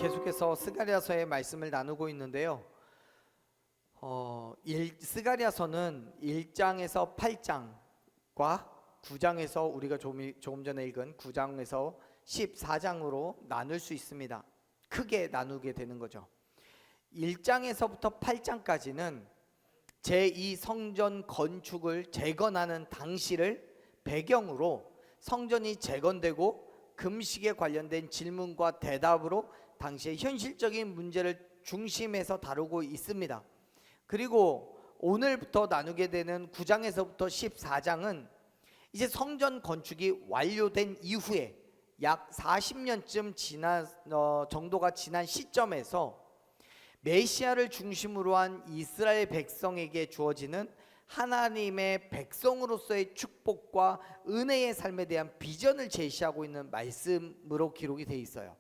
계속해서 스가랴서의 말씀을 나누고 있는데요. 스가랴서는 1장에서 8장과 9장에서 우리가 조금 전에 읽은 9장에서 14장으로 나눌 수 있습니다. 크게 나누게 되는 거죠. 1장에서부터 8장까지는 제2 성전 건축을 재건하는 당시를 배경으로 성전이 재건되고 금식에 관련된 질문과 대답으로 당시의 현실적인 문제를 중심에서 다루고 있습니다. 그리고 오늘부터 나누게 되는 9장에서부터 14장은 이제 성전 건축이 완료된 이후에 약 40년쯤 정도가 지난 시점에서 메시아를 중심으로 한 이스라엘 백성에게 주어지는 하나님의 백성으로서의 축복과 은혜의 삶에 대한 비전을 제시하고 있는 말씀으로 기록이 되어 있어요.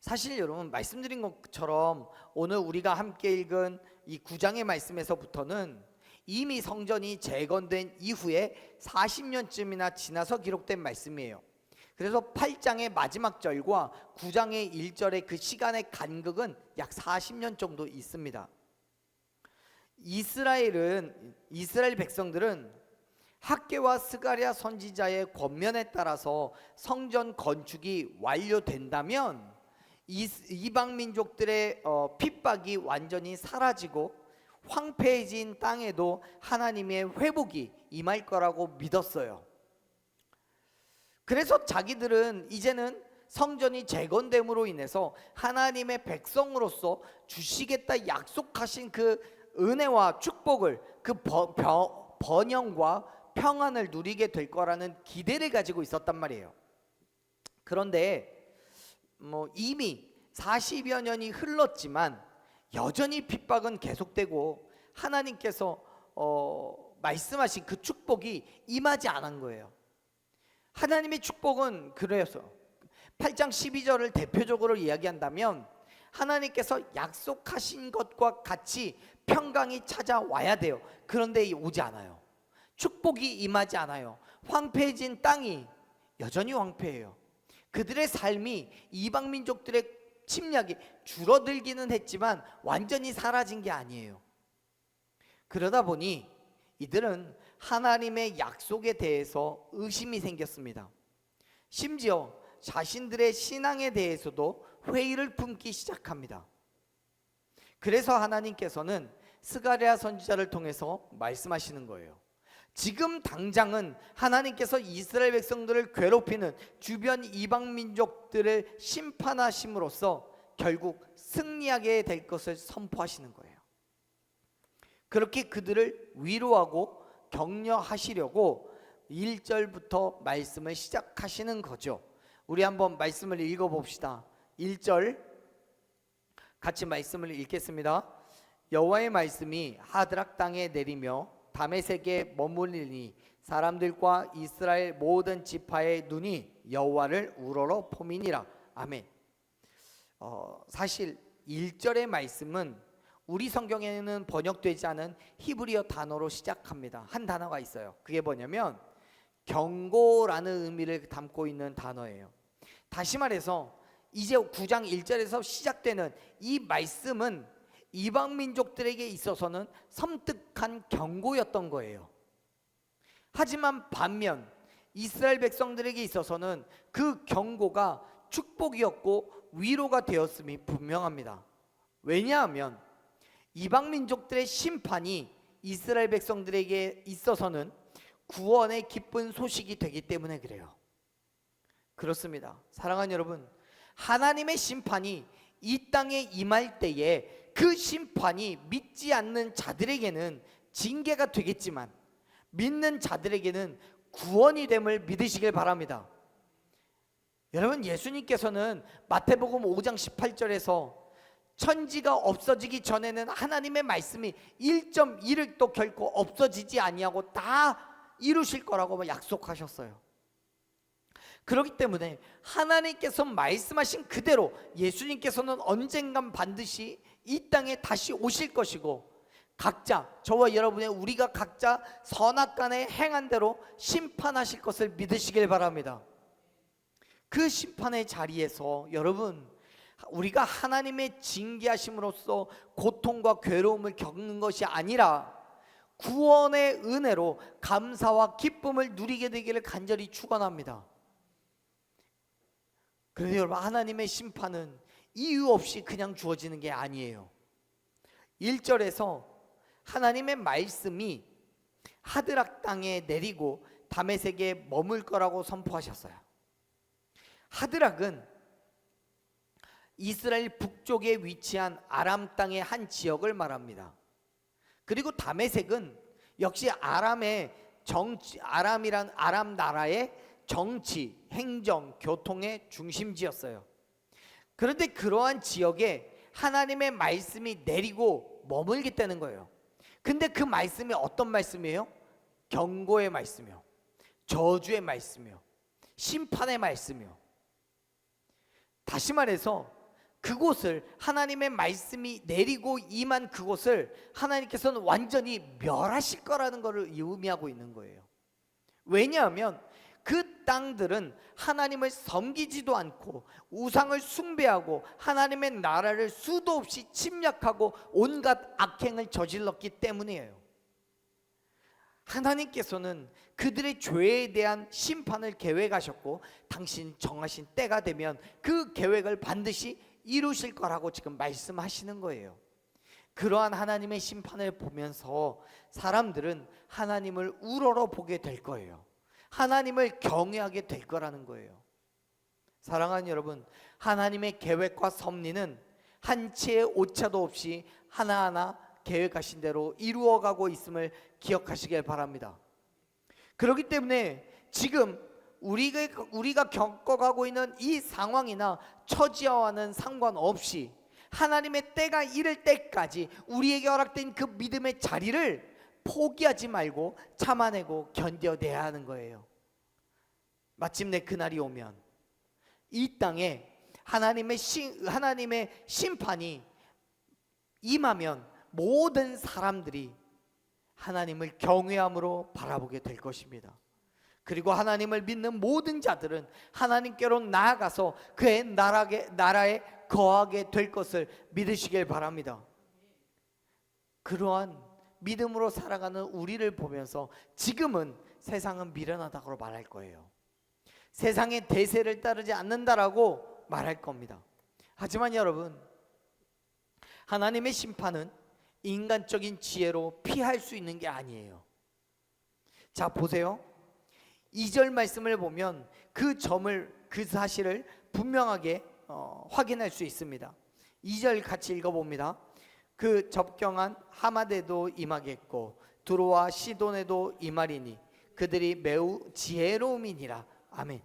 사실 여러분, 말씀드린 것처럼 오늘 우리가 함께 읽은 이 9장의 말씀에서부터는 이미 성전이 재건된 이후에 40년쯤이나 지나서 기록된 말씀이에요. 그래서 8장의 마지막 절과 9장의 1절의 그 시간의 간극은 약 40년 정도 있습니다. 이스라엘 백성들은 학개와 스가랴 선지자의 권면에 따라서 성전 건축이 완료된다면 이방 민족들의 핍박이 완전히 사라지고 황폐해진 땅에도 하나님의 회복이 임할 거라고 믿었어요. 그래서 자기들은 이제는 성전이 재건됨으로 인해서 하나님의 백성으로서 주시겠다 약속하신 그 은혜와 축복을, 그 번영과 평안을 누리게 될 거라는 기대를 가지고 있었단 말이에요. 그런데 이미 40여 년이 흘렀지만 여전히 핍박은 계속되고 하나님께서 말씀하신 그 축복이 임하지 않은 거예요. 하나님의 축복은 그래서 8장 12절을 대표적으로 이야기한다면 하나님께서 약속하신 것과 같이 평강이 찾아와야 돼요. 그런데 오지 않아요. 축복이 임하지 않아요. 황폐해진 땅이 여전히 황폐해요. 그들의 삶이 이방 민족들의 침략이 줄어들기는 했지만 완전히 사라진 게 아니에요. 그러다 보니 이들은 하나님의 약속에 대해서 의심이 생겼습니다. 심지어 자신들의 신앙에 대해서도 회의를 품기 시작합니다. 그래서 하나님께서는 스가랴 선지자를 통해서 말씀하시는 거예요. 지금 당장은 하나님께서 이스라엘 백성들을 괴롭히는 주변 이방 민족들을 심판하심으로써 결국 승리하게 될 것을 선포하시는 거예요. 그렇게 그들을 위로하고 격려하시려고 1절부터 말씀을 시작하시는 거죠. 우리 한번 말씀을 읽어봅시다. 1절 같이 말씀을 읽겠습니다. 여호와의 말씀이 하드락 땅에 내리며 다메섹에 머물리니 사람들과 이스라엘 모든 지파의 눈이 여호와를 우러러 봄이니라. 아멘. 사실 1절의 말씀은 우리 성경에는 번역되지 않은 히브리어 단어로 시작합니다. 한 단어가 있어요. 그게 뭐냐면 경고라는 의미를 담고 있는 단어예요. 다시 말해서 이제 9장 1절에서 시작되는 이 말씀은 이방 민족들에게 있어서는 섬뜩한 경고였던 거예요. 하지만 반면 이스라엘 백성들에게 있어서는 그 경고가 축복이었고 위로가 되었음이 분명합니다. 왜냐하면 이방 민족들의 심판이 이스라엘 백성들에게 있어서는 구원의 기쁜 소식이 되기 때문에 그래요. 그렇습니다. 사랑하는 여러분, 하나님의 심판이 이 땅에 임할 때에 그 심판이 믿지 않는 자들에게는 징계가 되겠지만 믿는 자들에게는 구원이 됨을 믿으시길 바랍니다. 여러분, 예수님께서는 마태복음 5장 18절에서 천지가 없어지기 전에는 하나님의 말씀이 1.1도 결코 없어지지 아니하고 다 이루실 거라고 약속하셨어요. 그렇기 때문에 하나님께서 말씀하신 그대로 예수님께서는 언젠간 반드시 이 땅에 다시 오실 것이고 각자, 저와 여러분의 우리가 각자 선악간에 행한 대로 심판하실 것을 믿으시길 바랍니다. 그 심판의 자리에서 여러분, 우리가 하나님의 징계하심으로써 고통과 괴로움을 겪는 것이 아니라 구원의 은혜로 감사와 기쁨을 누리게 되기를 간절히 축원합니다. 그런데 여러분, 하나님의 심판은 이유 없이 그냥 주어지는 게 아니에요. 1절에서 하나님의 말씀이 하드락 땅에 내리고 다메섹에 머물 거라고 선포하셨어요. 하드락은 이스라엘 북쪽에 위치한 아람 땅의 한 지역을 말합니다. 그리고 다메섹은 역시 아람의 정치, 아람 나라의 정치, 행정, 교통의 중심지였어요. 그런데 그러한 지역에 하나님의 말씀이 내리고 머물겠다는 거예요. 근데 그 말씀이 어떤 말씀이에요? 경고의 말씀이요, 저주의 말씀이요, 심판의 말씀이요. 다시 말해서 그곳을, 하나님의 말씀이 내리고 임한 그곳을 하나님께서는 완전히 멸하실 거라는 것을 의미하고 있는 거예요. 왜냐하면 그 땅들은 하나님을 섬기지도 않고 우상을 숭배하고 하나님의 나라를 수도 없이 침략하고 온갖 악행을 저질렀기 때문이에요. 하나님께서는 그들의 죄에 대한 심판을 계획하셨고 당신 정하신 때가 되면 그 계획을 반드시 이루실 거라고 지금 말씀하시는 거예요. 그러한 하나님의 심판을 보면서 사람들은 하나님을 우러러 보게 될 거예요. 하나님을 경외하게 될 거라는 거예요. 사랑하는 여러분, 하나님의 계획과 섭리는 한 채의 오차도 없이 하나하나 계획하신 대로 이루어가고 있음을 기억하시길 바랍니다. 그렇기 때문에 지금 우리가 겪어가고 있는 이 상황이나 처지와는 상관없이 하나님의 때가 이를 때까지 우리에게 허락된 그 믿음의 자리를 포기하지 말고 참아내고 견뎌내야 하는 거예요. 마침내 그날이 오면 이 땅에 하나님의 심판이 임하면 모든 사람들이 하나님을 경외함으로 바라보게 될 것입니다. 그리고 하나님을 믿는 모든 자들은 하나님께로 나아가서 그의 나라에 거하게 될 것을 믿으시길 바랍니다. 그러한 믿음으로 살아가는 우리를 보면서 지금은 세상은 미련하다고 말할 거예요. 세상의 대세를 따르지 않는다라고 말할 겁니다. 하지만 여러분, 하나님의 심판은 인간적인 지혜로 피할 수 있는 게 아니에요. 자, 보세요. 2절 말씀을 보면 그 사실을 분명하게 확인할 수 있습니다. 2절 같이 읽어봅니다. 그 접경한 하마데도 임하겠고 두로와 시돈에도 임하리니 그들이 매우 지혜로움이니라. 아멘.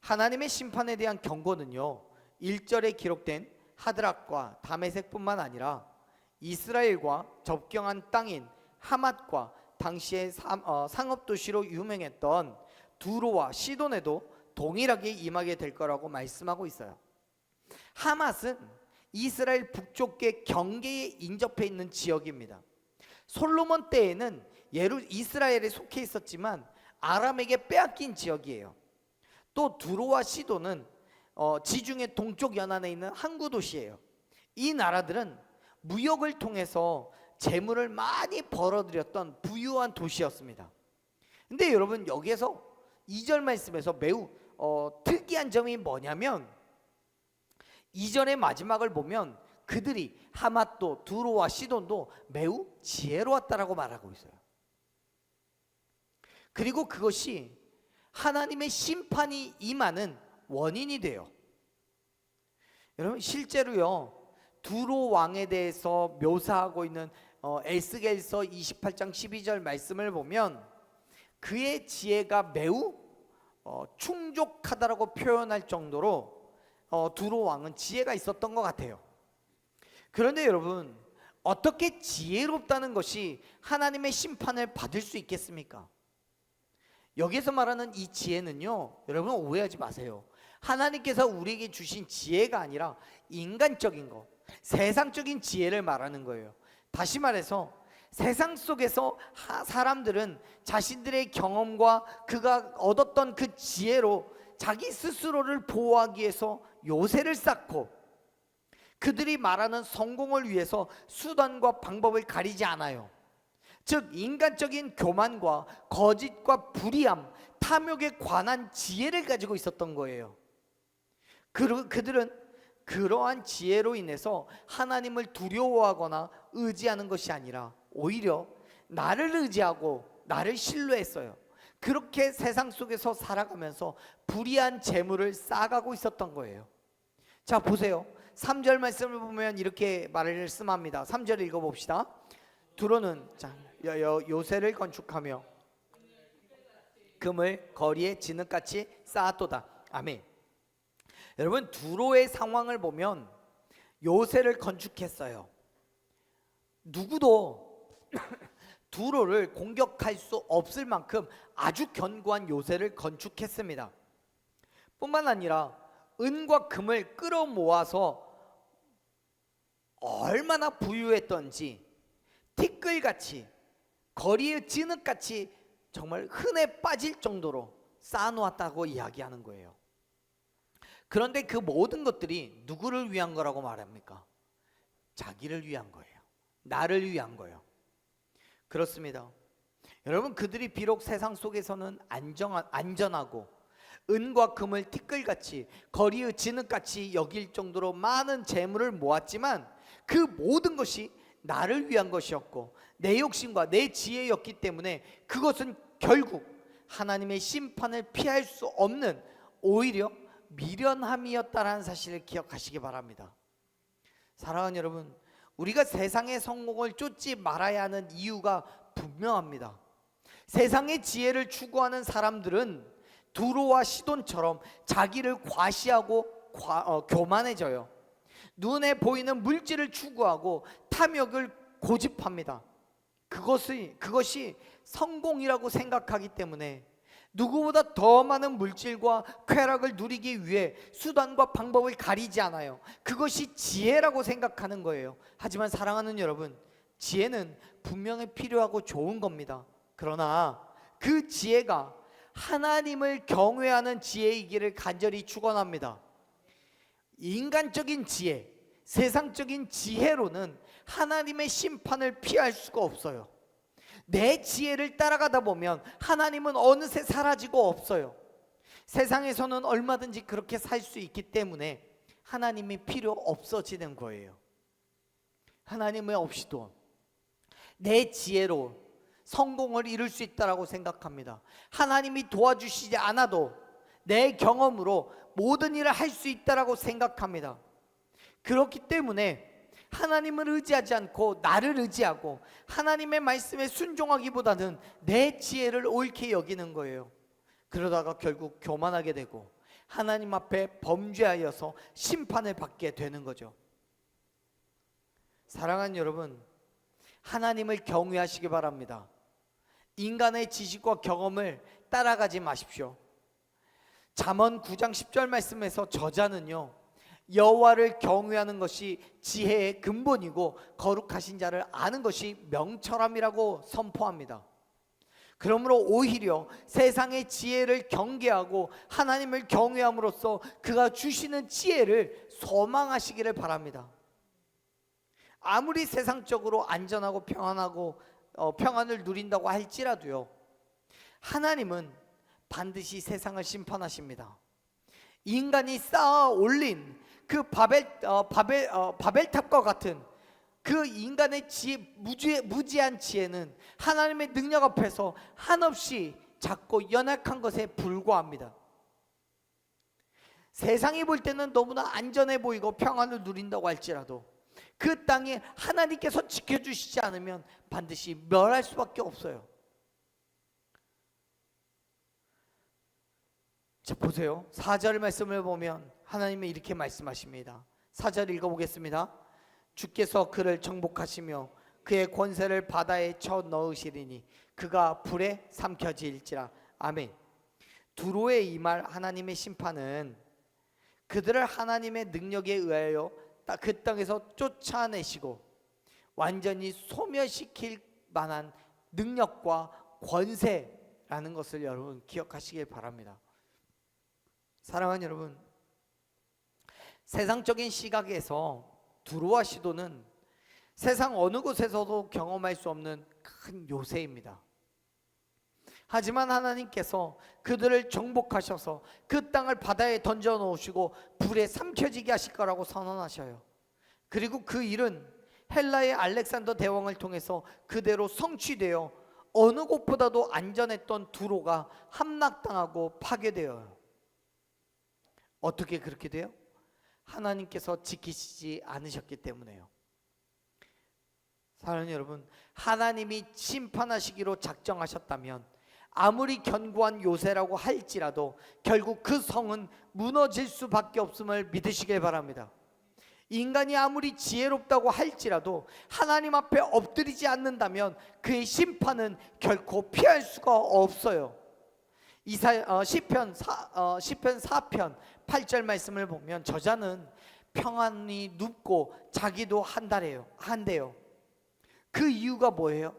하나님의 심판에 대한 경고는요, 1절에 기록된 하드락과 다메섹뿐만 아니라 이스라엘과 접경한 땅인 하맛과 당시의 상업도시로 유명했던 두로와 시돈에도 동일하게 임하게 될 거라고 말씀하고 있어요. 하맛은 이스라엘 북쪽의 경계에 인접해 있는 지역입니다. 솔로몬 때에는 이스라엘에 속해 있었지만 아람에게 빼앗긴 지역이에요. 또 두로와 시돈은 지중해 동쪽 연안에 있는 항구 도시예요. 이 나라들은 무역을 통해서 재물을 많이 벌어들였던 부유한 도시였습니다. 근데 여러분, 여기에서 2절 말씀에서 매우 특이한 점이 뭐냐면 2절의 마지막을 보면 그들이 하맛도 두로와 시돈도 매우 지혜로웠다라고 말하고 있어요. 그리고 그것이 하나님의 심판이 임하는 원인이 돼요. 여러분, 실제로요, 두로 왕에 대해서 묘사하고 있는 에스겔서 28장 12절 말씀을 보면 그의 지혜가 매우 충족하다라고 표현할 정도로 두로 왕은 지혜가 있었던 것 같아요. 그런데 여러분, 어떻게 지혜롭다는 것이 하나님의 심판을 받을 수 있겠습니까? 여기서 말하는 이 지혜는요, 여러분 오해하지 마세요. 하나님께서 우리에게 주신 지혜가 아니라 인간적인 것, 세상적인 지혜를 말하는 거예요. 다시 말해서 세상 속에서 사람들은 자신들의 경험과 그가 얻었던 그 지혜로 자기 스스로를 보호하기 위해서 요새를 쌓고, 그들이 말하는 성공을 위해서 수단과 방법을 가리지 않아요. 즉 인간적인 교만과 거짓과 불의함, 탐욕에 관한 지혜를 가지고 있었던 거예요. 그들은 그러한 지혜로 인해서 하나님을 두려워하거나 의지하는 것이 아니라 오히려 나를 의지하고 나를 신뢰했어요. 그렇게 세상 속에서 살아가면서 불의한 재물을 쌓아가고 있었던 거예요. 자 보세요. 3절 말씀을 보면 이렇게 말씀합니다. 3절 읽어봅시다. 두로는 요새를 건축하며 금을 거리에 진흙같이 쌓았도다. 아멘. 여러분, 두로의 상황을 보면 요새를 건축했어요. 누구도 두로를 공격할 수 없을 만큼 아주 견고한 요새를 건축했습니다. 뿐만 아니라 은과 금을 끌어모아서 얼마나 부유했던지 티끌같이, 거리의 진흙같이 정말 흔해 빠질 정도로 쌓아놓았다고 이야기하는 거예요. 그런데 그 모든 것들이 누구를 위한 거라고 말합니까? 자기를 위한 거예요. 나를 위한 거예요. 그렇습니다. 여러분, 그들이 비록 세상 속에서는 안전하고 은과 금을 티끌같이, 거리의 진흙같이 여길 정도로 많은 재물을 모았지만 그 모든 것이 나를 위한 것이었고 내 욕심과 내 지혜였기 때문에 그것은 결국 하나님의 심판을 피할 수 없는 오히려 미련함이었다라는 사실을 기억하시기 바랍니다. 사랑하는 여러분, 우리가 세상의 성공을 쫓지 말아야 하는 이유가 분명합니다. 세상의 지혜를 추구하는 사람들은 두로와 시돈처럼 자기를 과시하고 교만해져요. 눈에 보이는 물질을 추구하고 탐욕을 고집합니다. 그것이 성공이라고 생각하기 때문에 누구보다 더 많은 물질과 쾌락을 누리기 위해 수단과 방법을 가리지 않아요. 그것이 지혜라고 생각하는 거예요. 하지만 사랑하는 여러분, 지혜는 분명히 필요하고 좋은 겁니다. 그러나 그 지혜가 하나님을 경외하는 지혜이기를 간절히 축원합니다. 인간적인 지혜, 세상적인 지혜로는 하나님의 심판을 피할 수가 없어요. 내 지혜를 따라가다 보면 하나님은 어느새 사라지고 없어요. 세상에서는 얼마든지 그렇게 살 수 있기 때문에 하나님이 필요 없어지는 거예요. 하나님의 없이도 내 지혜로 성공을 이룰 수 있다고 생각합니다. 하나님이 도와주시지 않아도 내 경험으로 모든 일을 할 수 있다고 생각합니다. 그렇기 때문에 하나님을 의지하지 않고 나를 의지하고 하나님의 말씀에 순종하기보다는 내 지혜를 옳게 여기는 거예요. 그러다가 결국 교만하게 되고 하나님 앞에 범죄하여서 심판을 받게 되는 거죠. 사랑하는 여러분, 하나님을 경외하시기 바랍니다. 인간의 지식과 경험을 따라가지 마십시오. 잠언 9장 10절 말씀에서 저자는요, 여호와를 경외하는 것이 지혜의 근본이고 거룩하신 자를 아는 것이 명철함이라고 선포합니다. 그러므로 오히려 세상의 지혜를 경계하고 하나님을 경외함으로써 그가 주시는 지혜를 소망하시기를 바랍니다. 아무리 세상적으로 안전하고 평안을 누린다고 할지라도요, 하나님은 반드시 세상을 심판하십니다. 인간이 쌓아 올린 그 바벨탑과 같은 그 인간의 무지한 지혜는 하나님의 능력 앞에서 한없이 작고 연약한 것에 불과합니다. 세상이 볼 때는 너무나 안전해 보이고 평안을 누린다고 할지라도 그 땅에 하나님께서 지켜주시지 않으면 반드시 멸할 수밖에 없어요. 자, 보세요. 4절 말씀을 보면 하나님은 이렇게 말씀하십니다. 4절 읽어보겠습니다. 주께서 그를 정복하시며 그의 권세를 바다에 쳐 넣으시리니 그가 불에 삼켜질지라. 아멘. 두로에 임할 하나님의 심판은 그들을 하나님의 능력에 의하여 그 땅에서 쫓아내시고 완전히 소멸시킬 만한 능력과 권세라는 것을 여러분 기억하시길 바랍니다. 사랑하는 여러분, 세상적인 시각에서 두로와 시돈은 세상 어느 곳에서도 경험할 수 없는 큰 요새입니다. 하지만 하나님께서 그들을 정복하셔서 그 땅을 바다에 던져 놓으시고 불에 삼켜지게 하실 거라고 선언하셔요. 그리고 그 일은 헬라의 알렉산더 대왕을 통해서 그대로 성취되어 어느 곳보다도 안전했던 두로가 함락당하고 파괴되어요. 어떻게 그렇게 돼요? 하나님께서 지키시지 않으셨기 때문에요. 사랑하는 여러분, 하나님이 심판하시기로 작정하셨다면 아무리 견고한 요새라고 할지라도 결국 그 성은 무너질 수밖에 없음을 믿으시길 바랍니다. 인간이 아무리 지혜롭다고 할지라도 하나님 앞에 엎드리지 않는다면 그의 심판은 결코 피할 수가 없어요. 시편 4편 8절 말씀을 보면 저자는 평안히 눕고 자기도 한대요. 그 이유가 뭐예요?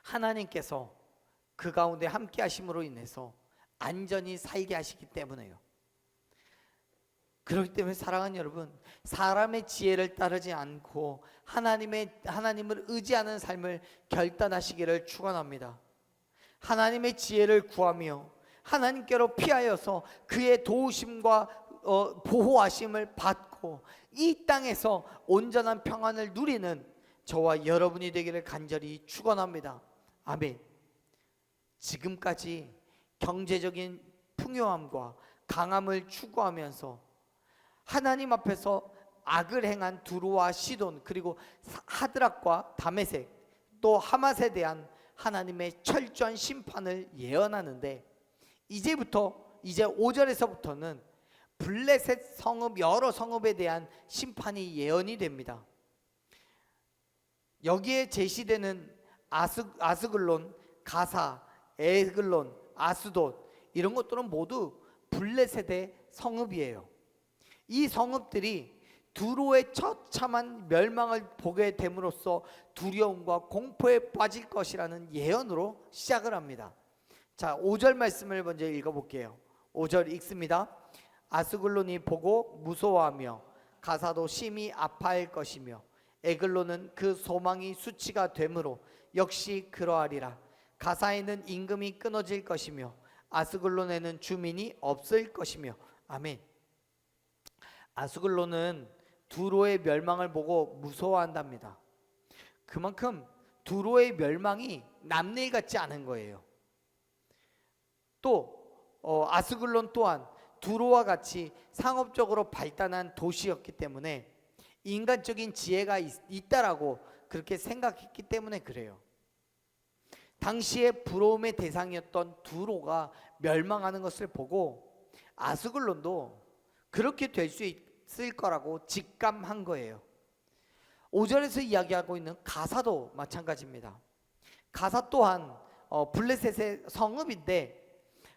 하나님께서 그 가운데 함께 하심으로 인해서 안전히 살게 하시기 때문에요. 그렇기 때문에 사랑하는 여러분, 사람의 지혜를 따르지 않고 하나님을 의지하는 삶을 결단하시기를 축원합니다. 하나님의 지혜를 구하며 하나님께로 피하여서 그의 도우심과 보호하심을 받고 이 땅에서 온전한 평안을 누리는 저와 여러분이 되기를 간절히 축원합니다. 아멘. 지금까지 경제적인 풍요함과 강함을 추구하면서 하나님 앞에서 악을 행한 두로와 시돈, 그리고 하드락과 다메섹, 또 하맛에 대한 하나님의 철저한 심판을 예언하는데, 이제 5절에서부터는 블레셋 성읍, 여러 성읍에 대한 심판이 예언이 됩니다. 여기에 제시되는 아스글론, 가사, 에글론, 아스돗, 이런 것들은 모두 블레셋의 성읍이에요. 이 성읍들이 두로의 처참한 멸망을 보게 됨으로써 두려움과 공포에 빠질 것이라는 예언으로 시작을 합니다. 자, 5절 말씀을 먼저 읽어볼게요. 5절 읽습니다. 아스글론이 보고 무서워하며 가사도 심히 아파할 것이며 에글론은 그 소망이 수치가 되므로 역시 그러하리라. 가사에는 임금이 끊어질 것이며 아스글론에는 주민이 없을 것이며. 아멘. 아스글론은 두로의 멸망을 보고 무서워한답니다. 그만큼 두로의 멸망이 남일 같지 않은 거예요. 또 아스글론 또한 두로와 같이 상업적으로 발달한 도시였기 때문에 인간적인 지혜가 있다라고 그렇게 생각했기 때문에 그래요. 당시에 부러움의 대상이었던 두로가 멸망하는 것을 보고 아스글론도 그렇게 될 수 있을 거라고 직감한 거예요. 5절에서 이야기하고 있는 가사도 마찬가지입니다. 가사 또한 블레셋의 성읍인데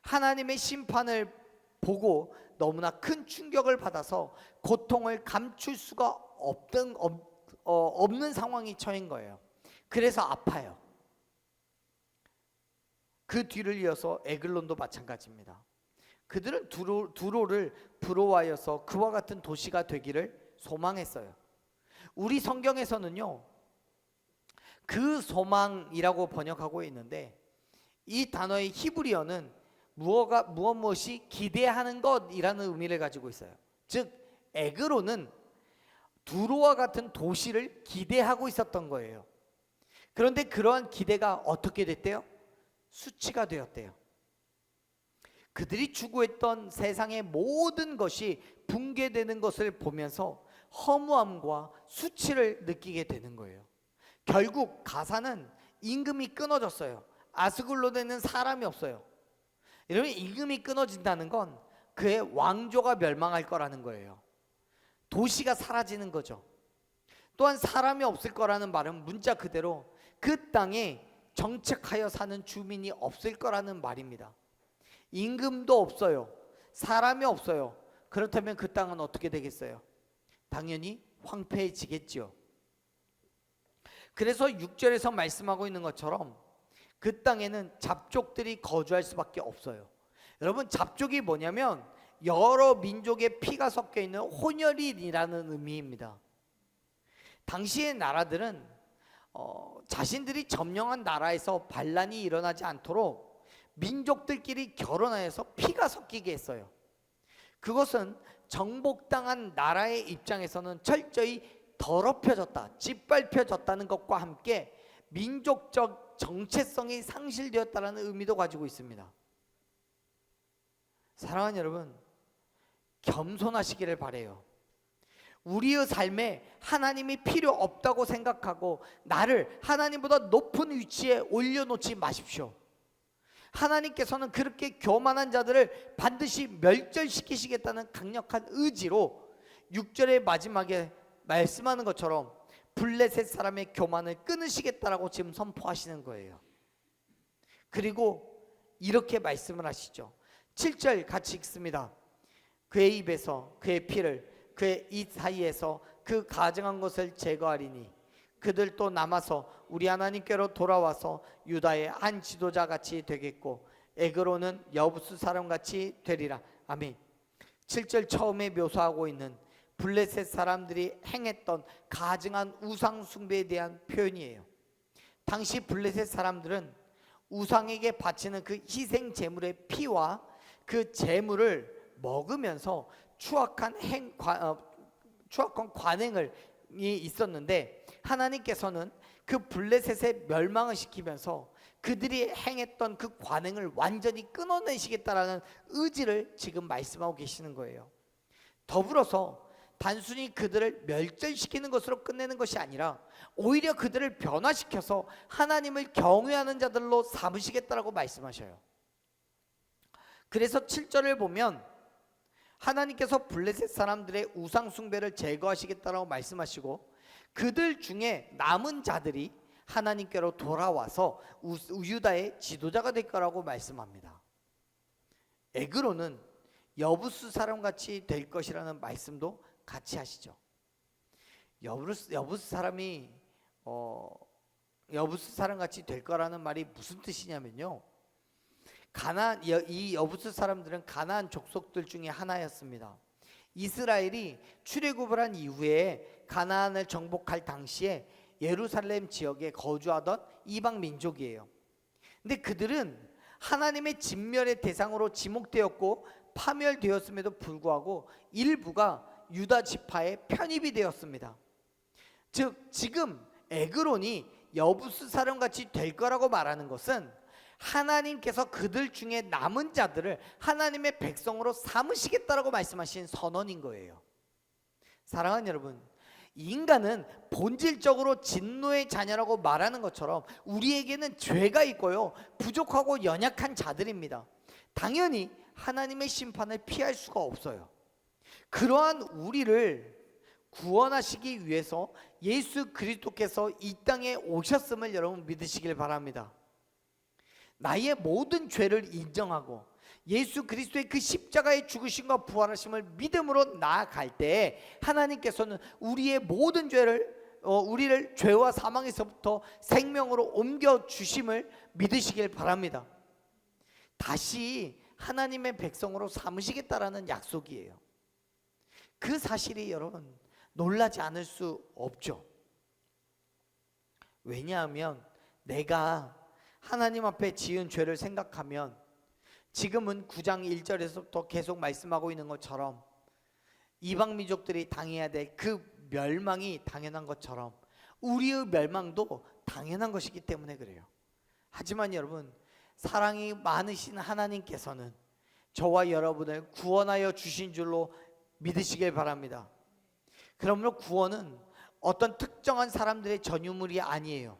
하나님의 심판을 보고 너무나 큰 충격을 받아서 고통을 감출 수가 없는 상황이 처한 거예요. 그래서 아파요. 그 뒤를 이어서 에글론도 마찬가지입니다. 그들은 두로를 부러워하여서 그와 같은 도시가 되기를 소망했어요. 우리 성경에서는요, 그 소망이라고 번역하고 있는데 이 단어의 히브리어는 무엇이 기대하는 것이라는 의미를 가지고 있어요. 즉 에그로는 두로와 같은 도시를 기대하고 있었던 거예요. 그런데 그러한 기대가 어떻게 됐대요? 수치가 되었대요. 그들이 추구했던 세상의 모든 것이 붕괴되는 것을 보면서 허무함과 수치를 느끼게 되는 거예요. 결국 가사는 임금이 끊어졌어요. 아스글론에는 사람이 없어요. 여러분, 임금이 끊어진다는 건 그의 왕조가 멸망할 거라는 거예요. 도시가 사라지는 거죠. 또한 사람이 없을 거라는 말은 문자 그대로 그 땅에 정착하여 사는 주민이 없을 거라는 말입니다. 임금도 없어요. 사람이 없어요. 그렇다면 그 땅은 어떻게 되겠어요? 당연히 황폐해지겠죠. 그래서 6절에서 말씀하고 있는 것처럼 그 땅에는 잡족들이 거주할 수밖에 없어요. 여러분, 잡족이 뭐냐면 여러 민족의 피가 섞여 있는 혼혈인이라는 의미입니다. 당시의 나라들은 자신들이 점령한 나라에서 반란이 일어나지 않도록 민족들끼리 결혼하여서 피가 섞이게 했어요. 그것은 정복당한 나라의 입장에서는 철저히 더럽혀졌다, 짓밟혀졌다는 것과 함께 민족적 정체성이 상실되었다는 의미도 가지고 있습니다. 사랑하는 여러분, 겸손하시기를 바라요. 우리의 삶에 하나님이 필요 없다고 생각하고 나를 하나님보다 높은 위치에 올려놓지 마십시오. 하나님께서는 그렇게 교만한 자들을 반드시 멸절시키시겠다는 강력한 의지로 6절의 마지막에 말씀하는 것처럼 블레셋 사람의 교만을 끊으시겠다라고 지금 선포하시는 거예요. 그리고 이렇게 말씀을 하시죠. 7절 같이 읽습니다. 그의 입에서 그의 피를 그의 입 사이에서 그 가증한 것을 제거하리니 그들 또 남아서 우리 하나님께로 돌아와서 유다의 한 지도자 같이 되겠고 에그로는 여부스 사람 같이 되리라. 아멘. 7절 처음에 묘사하고 있는 블레셋 사람들이 행했던 가증한 우상 숭배에 대한 표현이에요. 당시 블레셋 사람들은 우상에게 바치는 그 희생 제물의 피와 그 제물을 먹으면서 추악한 관행이 있었는데 하나님께서는 그 블레셋에 멸망을 시키면서 그들이 행했던 그 관행을 완전히 끊어내시겠다라는 의지를 지금 말씀하고 계시는 거예요. 더불어서 단순히 그들을 멸절시키는 것으로 끝내는 것이 아니라 오히려 그들을 변화시켜서 하나님을 경외하는 자들로 삼으시겠다라고 말씀하셔요. 그래서 7절을 보면 하나님께서 블레셋 사람들의 우상 숭배를 제거하시겠다라고 말씀하시고 그들 중에 남은 자들이 하나님께로 돌아와서 유다의 지도자가 될 거라고 말씀합니다. 에그로는 여부스 사람같이 될 것이라는 말씀도 같이 하시죠. 여부스 사람이 여부스 사람같이 될 거라는 말이 무슨 뜻이냐면요, 이 여부스 사람들은 가나안 족속들 중에 하나였습니다. 이스라엘이 출애굽을 한 이후에 가나안을 정복할 당시에 예루살렘 지역에 거주하던 이방 민족이에요. 근데 그들은 하나님의 진멸의 대상으로 지목되었고 파멸되었음에도 불구하고 일부가 유다 지파에 편입이 되었습니다. 즉 지금 에그론이 여부스 사람같이 될 거라고 말하는 것은 하나님께서 그들 중에 남은 자들을 하나님의 백성으로 삼으시겠다라고 말씀하신 선언인 거예요. 사랑하는 여러분, 인간은 본질적으로 진노의 자녀라고 말하는 것처럼 우리에게는 죄가 있고요, 부족하고 연약한 자들입니다. 당연히 하나님의 심판을 피할 수가 없어요. 그러한 우리를 구원하시기 위해서 예수 그리스도께서 이 땅에 오셨음을 여러분 믿으시길 바랍니다. 나의 모든 죄를 인정하고 예수 그리스도의 그 십자가의 죽으심과 부활하심을 믿음으로 나아갈 때 하나님께서는 우리의 모든 우리를 죄와 사망에서부터 생명으로 옮겨 주심을 믿으시길 바랍니다. 다시 하나님의 백성으로 삼으시겠다라는 약속이에요. 그 사실이 여러분 놀라지 않을 수 없죠. 왜냐하면 내가 하나님 앞에 지은 죄를 생각하면 지금은 9장 1절에서부터 계속 말씀하고 있는 것처럼 이방 민족들이 당해야 될 그 멸망이 당연한 것처럼 우리의 멸망도 당연한 것이기 때문에 그래요. 하지만 여러분, 사랑이 많으신 하나님께서는 저와 여러분을 구원하여 주신 줄로 믿으시길 바랍니다. 그러므로 구원은 어떤 특정한 사람들의 전유물이 아니에요.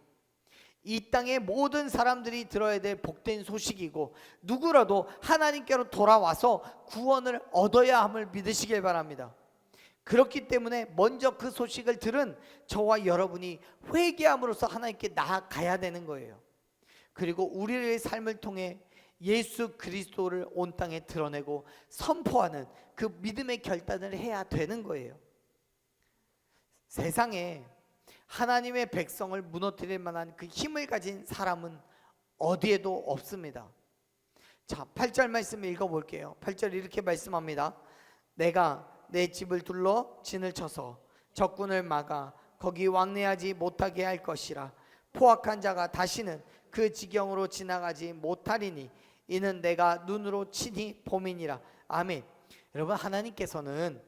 이 땅의 모든 사람들이 들어야 될 복된 소식이고 누구라도 하나님께로 돌아와서 구원을 얻어야 함을 믿으시길 바랍니다. 그렇기 때문에 먼저 그 소식을 들은 저와 여러분이 회개함으로써 하나님께 나아가야 되는 거예요. 그리고 우리의 삶을 통해 예수 그리스도를 온 땅에 드러내고 선포하는 그 믿음의 결단을 해야 되는 거예요. 세상에 하나님의 백성을 무너뜨릴 만한 그 힘을 가진 사람은 어디에도 없습니다. 자, 8절 말씀 읽어볼게요. 8절 이렇게 말씀합니다. 내가 내 집을 둘러 진을 쳐서 적군을 막아 거기 왕래하지 못하게 할 것이라. 포악한 자가 다시는 그 지경으로 지나가지 못하리니 이는 내가 눈으로 친히 봄이니라. 아멘. 여러분, 하나님께서는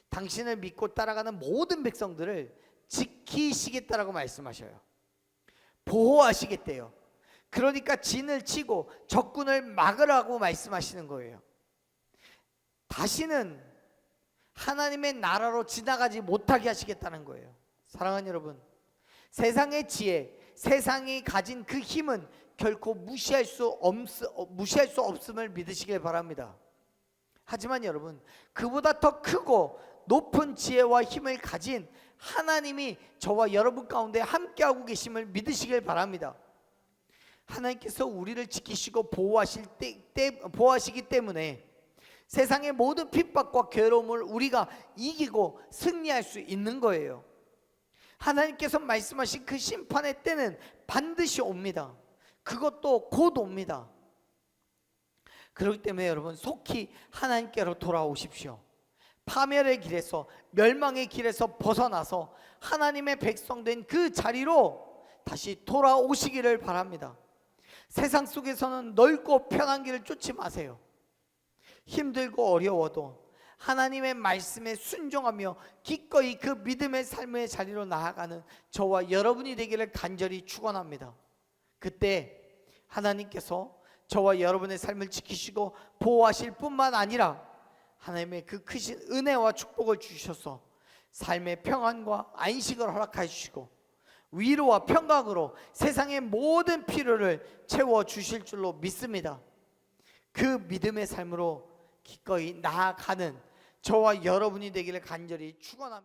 당신을 믿고 따라가는 모든 백성들을 지키시겠다라고 말씀하셔요. 보호하시겠대요. 그러니까 진을 치고 적군을 막으라고 말씀하시는 거예요. 다시는 하나님의 나라로 지나가지 못하게 하시겠다는 거예요. 사랑하는 여러분, 세상의 지혜, 세상이 가진 그 힘은 결코 무시할 수 없음을 믿으시길 바랍니다. 하지만 여러분, 그보다 더 크고 높은 지혜와 힘을 가진 하나님이 저와 여러분 가운데 함께하고 계심을 믿으시길 바랍니다. 하나님께서 우리를 지키시고 보호하시기 때문에 세상의 모든 핍박과 괴로움을 우리가 이기고 승리할 수 있는 거예요. 하나님께서 말씀하신 그 심판의 때는 반드시 옵니다. 그것도 곧 옵니다. 그렇기 때문에 여러분, 속히 하나님께로 돌아오십시오. 파멸의 길에서, 멸망의 길에서 벗어나서 하나님의 백성된 그 자리로 다시 돌아오시기를 바랍니다. 세상 속에서는 넓고 편한 길을 쫓지 마세요. 힘들고 어려워도 하나님의 말씀에 순종하며 기꺼이 그 믿음의 삶의 자리로 나아가는 저와 여러분이 되기를 간절히 축원합니다. 그때 하나님께서 저와 여러분의 삶을 지키시고 보호하실 뿐만 아니라 하나님의 그 크신 은혜와 축복을 주셔서 삶의 평안과 안식을 허락해 주시고 위로와 평강으로 세상의 모든 필요를 채워 주실 줄로 믿습니다. 그 믿음의 삶으로 기꺼이 나아가는 저와 여러분이 되기를 간절히 축원합니다.